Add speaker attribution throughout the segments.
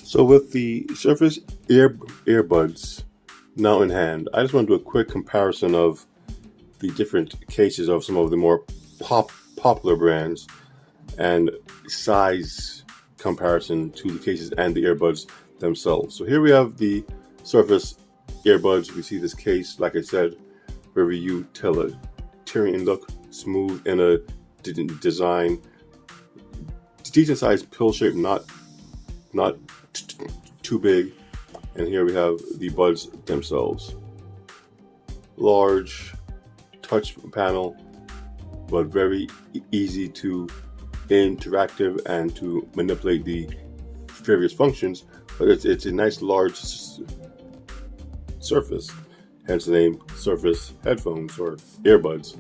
Speaker 1: So with the Surface Earbuds now in hand, I just want to do a quick comparison of the different cases of some of the more popular brands and size comparison to the cases and the earbuds themselves. So here we have the Surface Earbuds. We see this case, like I said, very utilitarian look, smooth in a design, decent sized pill shape, not too big. And here we have the buds themselves. Large touch panel, but very easy to interactive and to manipulate the various functions. But it's a nice large surface, hence the name Surface headphones or earbuds.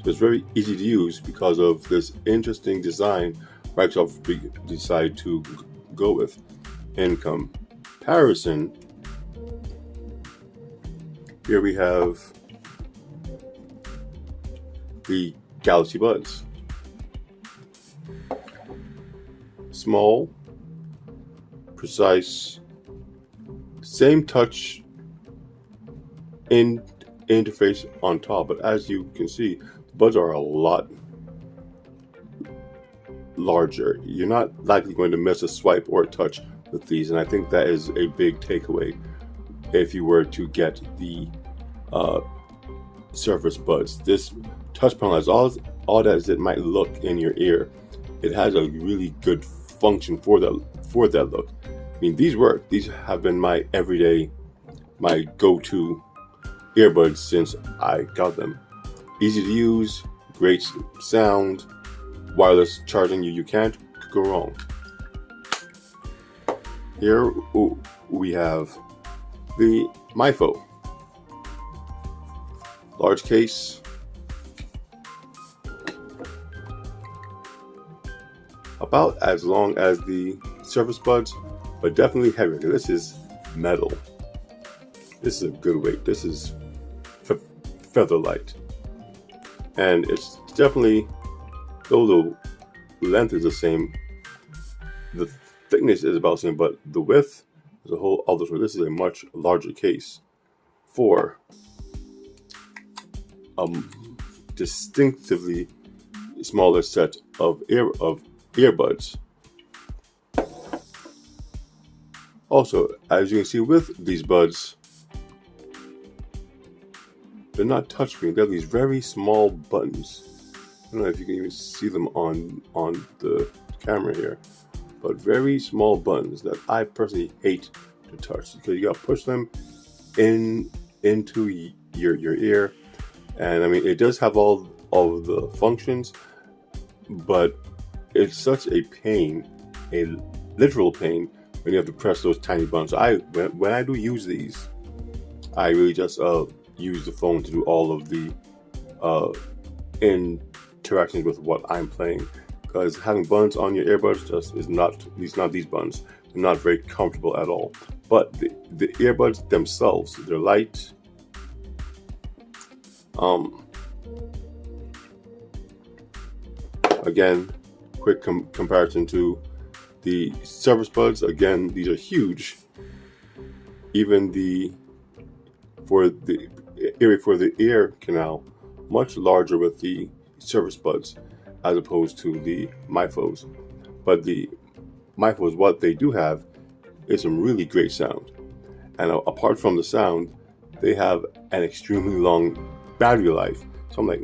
Speaker 1: So it's very easy to use because of this interesting design Microsoft decided to go with. In comparison, here we have the Galaxy Buds. Small, precise, same touch interface on top, but as you can see, the buds are a lot larger. You're not likely going to miss a swipe or a touch with these, and I think that is a big takeaway if you were to get the Surface Buds. This touch panel has all that as it might look in your ear. It has a really good function for that look. I mean, these work. These have been my everyday, my go-to earbuds since I got them. Easy to use, great sound, wireless charging. You can't go wrong. Here we have the MyPhone. Large case, about as long as the Surface Buds, but definitely heavier. This is metal. This is a good weight. This is feather light, and it's definitely, though the length is the same, the thickness is about the same, but the width is a whole other story. This is a much larger case for distinctively smaller set of earbuds. Also, as you can see with these buds, they're not touchscreen. They're these very small buttons. I don't know if you can even see them on the camera here, but very small buttons that I personally hate to touch because you got to push them into your ear. And I mean, it does have all of the functions, but it's such a pain, a literal pain, when you have to press those tiny buttons. When I do use these, I really just use the phone to do all of the interactions with what I'm playing, because having buttons on your earbuds just is not, at least not these buttons, they're not very comfortable at all. But the earbuds themselves, they're light. Again, quick comparison to the Surface Buds. Again, these are huge. Even for the ear canal, much larger with the Surface Buds as opposed to the MyPhones. But the MyPhones, what they do have is some really great sound. And apart from the sound, they have an extremely long battery life, something like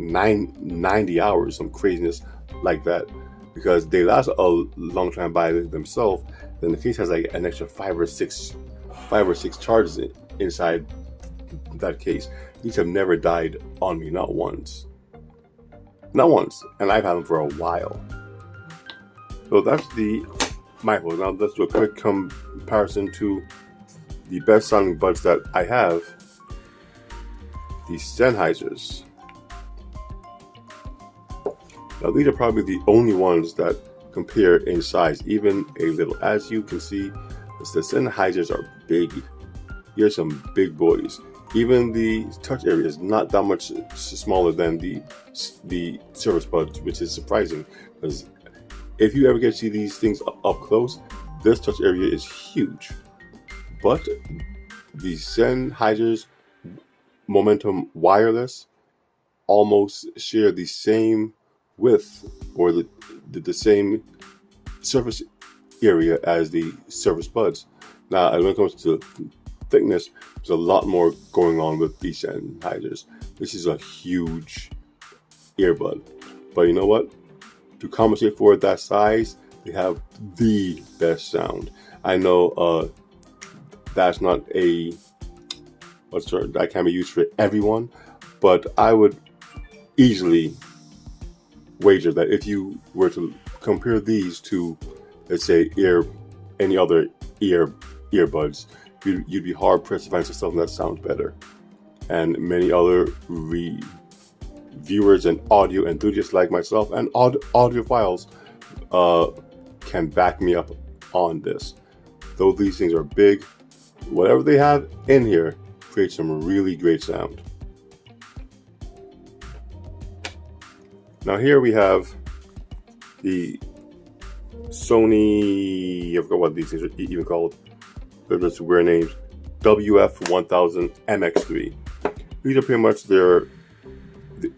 Speaker 1: 90 hours, some craziness like that, because they last a long time by themselves. Then the case has like an extra five or six charges inside that case. These have never died on me, not once, and I've had them for a while. So that's the MyPhone. Now let's do a quick comparison to the best sounding buds that I have, the Sennheisers. Now these are probably the only ones that compare in size, even a little. As you can see, the Sennheisers are big. Here's some big boys. Even the touch area is not that much smaller than the Surface Buds, which is surprising, because if you ever get to see these things up close, this touch area is huge. But the Sennheiser's Momentum Wireless almost share the same width or the same surface area as the Surface Buds. Now, when it comes to thickness, there's a lot more going on with the Sennheisers. This is a huge earbud. But you know what? To compensate for that size, they have the best sound. I know that's not a that can be used for everyone, but I would easily wager that if you were to compare these to, let's say, any other earbuds, you'd be hard pressed to find something that sounds better. And many other viewers and audio enthusiasts like myself and audiophiles can back me up on this. Though these things are big, whatever they have in here creates some really great sound. Now here we have the Sony, I forgot what these things are even called, they're just weird names, WF-1000MX3. These are pretty much the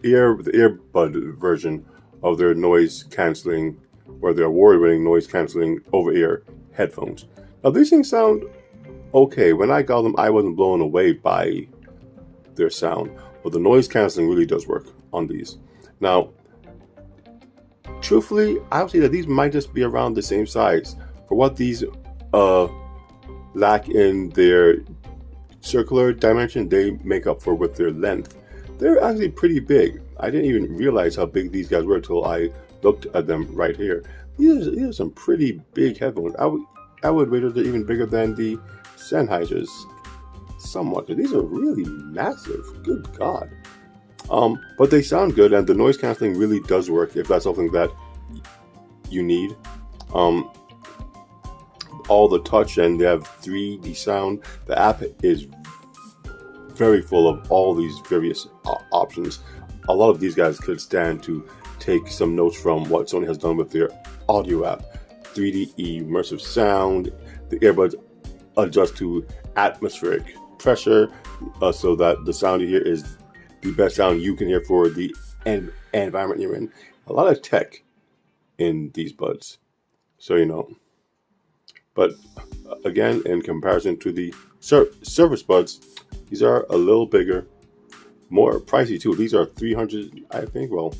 Speaker 1: earbud version of their noise cancelling, or their award-winning noise cancelling over-ear headphones. Now these things sound okay. When I got them, I wasn't blown away by their sound, but the noise cancelling really does work on these. Now, truthfully, I would say that these might just be around the same size. For what these lack in their circular dimension, they make up for with their length. They're actually pretty big. I didn't even realize how big these guys were until I looked at them right here. These are some pretty big headphones. I would wager they're even bigger than the Sennheisers. Somewhat. These are really massive. Good God. But they sound good, and the noise cancelling really does work if that's something that you need. All the touch, and they have 3D sound. The app is very full of all these various options. A lot of these guys could stand to take some notes from what Sony has done with their audio app. 3D immersive sound. The earbuds adjust to atmospheric pressure so that the sound you hear is the best sound you can hear for the environment you're in. A lot of tech in these buds, so you know. But again, in comparison to the Surface Buds, these are a little bigger, more pricey too. These are $300, I think. Well,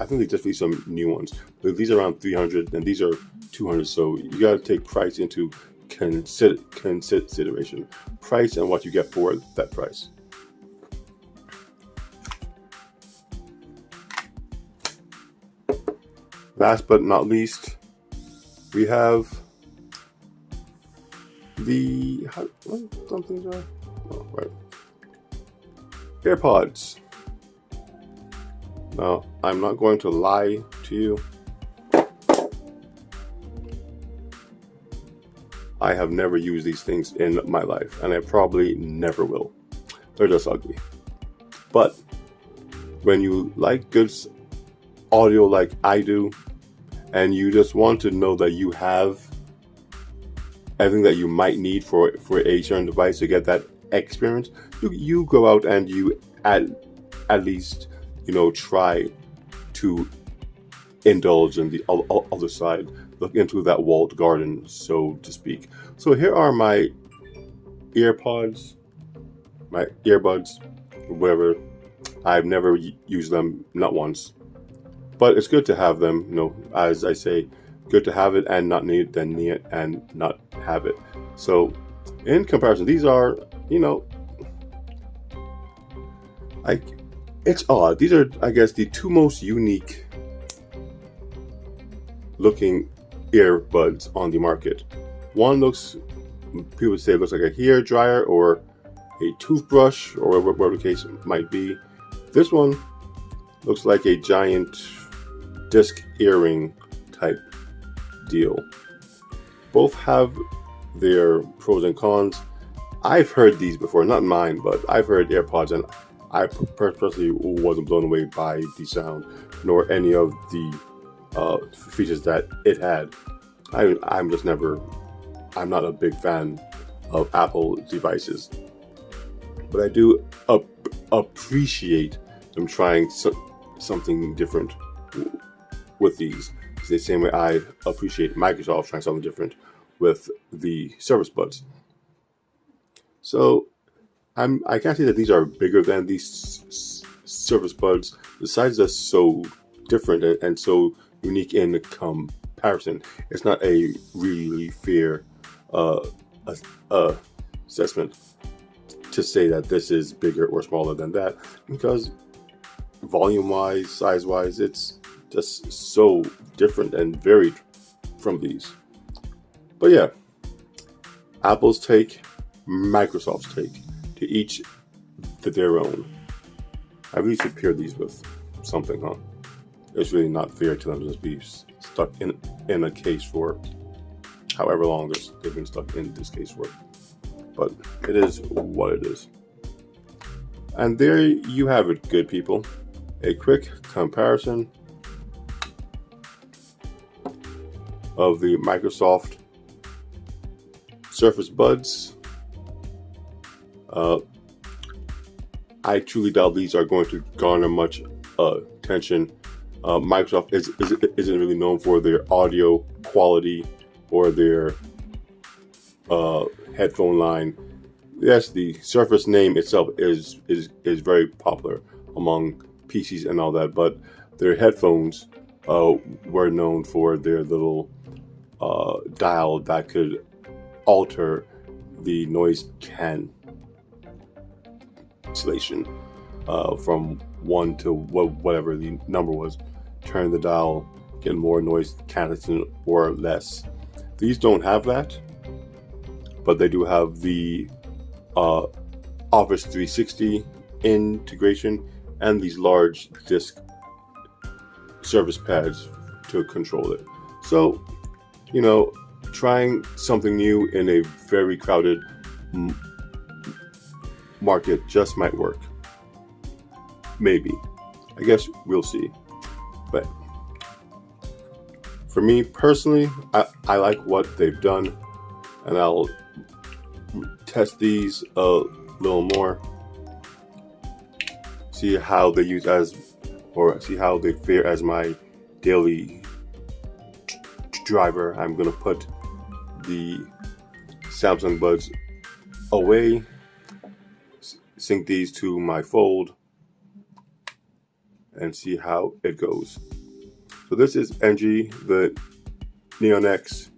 Speaker 1: I think they just released some new ones. But these are around $300, and these are $200. So you got to take price into consideration. Price and what you get for that price. Last but not least, we have the AirPods. Now, I'm not going to lie to you. I have never used these things in my life, and I probably never will. They're just ugly. But when you like good audio like I do, and you just want to know that you have everything that you might need for a certain device to get that experience, you go out and you at least, you know, try to indulge in the other side, look into that walled garden, so to speak. So here are my earbuds, whatever. I've never used them, not once. But it's good to have them, you know, as I say, good to have it and not need it than need it and not have it. So in comparison, these are, you know, it's odd. These are, I guess, the two most unique looking earbuds on the market. One looks, people would say it looks like a hair dryer or a toothbrush or whatever the case might be. This one looks like a giant disc earring type deal. Both have their pros and cons. I've heard these before, not mine, but I've heard AirPods, and I personally wasn't blown away by the sound nor any of the features that it had. I'm just never, I'm not a big fan of Apple devices, but I do appreciate them trying something different with these. It's the same way I appreciate Microsoft trying something different with the Surface Buds. So I can't say that these are bigger than these Surface Buds. The size is so different and so unique in comparison. It's not a really fair assessment to say that this is bigger or smaller than that, because volume-wise, size-wise, it's just so different and varied from these. But yeah, Apple's take, Microsoft's take, to each to their own. I really should pair these with something, huh? It's really not fair to them to just be stuck in a case for however long they've been stuck in this case for. But it is what it is. And there you have it, good people. A quick comparison of the Microsoft Surface Buds. I truly doubt these are going to garner much attention. Microsoft isn't really known for their audio quality or their headphone line. Yes, the Surface name itself is very popular among PCs and all that, but their headphones were known for their little dial that could alter the noise cancellation from 1 to whatever the number was. Turn the dial, get more noise cancellation or less. These don't have that, but they do have the Office 360 integration and these large disc Surface pads to control it. So, you know, trying something new in a very crowded market just might work. Maybe. I guess we'll see. But for me personally, I like what they've done, and I'll test these a little more, see how they use see how they fare as my daily driver. I'm gonna put the Samsung Buds away, sync these to my Fold, and see how it goes. So this is NG, the Neon X,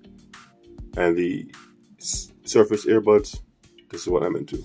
Speaker 1: and the Surface Earbuds. This is what I'm into.